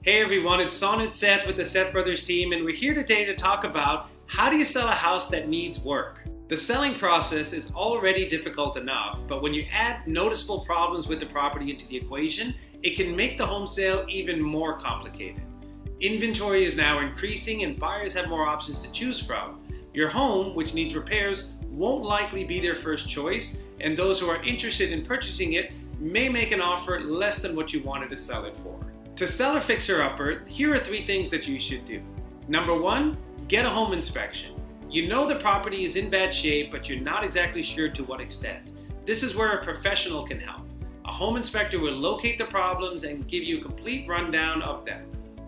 Hey everyone, it's Son and Seth with the Seth Brothers Team, and we're here today to talk about how do you sell a house that needs work. The selling process is already difficult enough, but when you add noticeable problems with the property into the equation, it can make the home sale even more complicated. Inventory is now increasing and buyers have more options to choose from. Your home, which needs repairs, won't likely be their first choice, and those who are interested in purchasing it may make an offer less than what you wanted to sell it for. To sell a fixer-upper, here are 3 things that you should do. Number 1, get a home inspection. You know the property is in bad shape, but you're not exactly sure to what extent. This is where a professional can help. A home inspector will locate the problems and give you a complete rundown of them.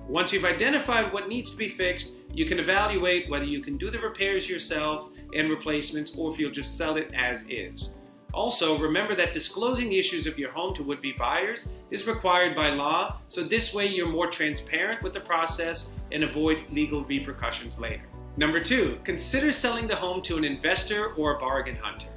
Once you've identified what needs to be fixed, you can evaluate whether you can do the repairs yourself and replacements, or if you'll just sell it as is. Also, remember that disclosing the issues of your home to would-be buyers is required by law, so this way you're more transparent with the process and avoid legal repercussions later. Number 2, consider selling the home to an investor or a bargain hunter.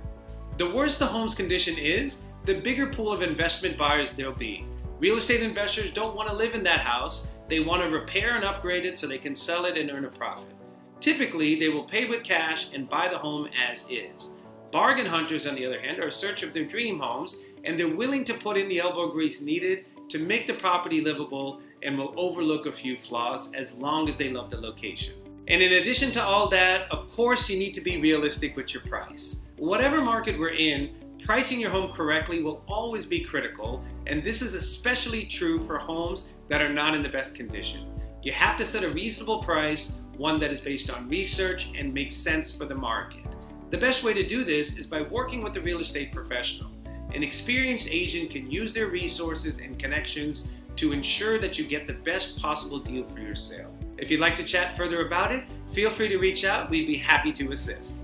The worse the home's condition is, the bigger pool of investment buyers there'll be. Real estate investors don't want to live in that house, they want to repair and upgrade it so they can sell it and earn a profit. Typically, they will pay with cash and buy the home as is. Bargain hunters, on the other hand, are in search of their dream homes, and they're willing to put in the elbow grease needed to make the property livable and will overlook a few flaws as long as they love the location. And in addition to all that, of course, you need to be realistic with your price. Whatever market we're in, pricing your home correctly will always be critical, and this is especially true for homes that are not in the best condition. You have to set a reasonable price, one that is based on research and makes sense for the market. The best way to do this is by working with a real estate professional. An experienced agent can use their resources and connections to ensure that you get the best possible deal for your sale. If you'd like to chat further about it, feel free to reach out. We'd be happy to assist.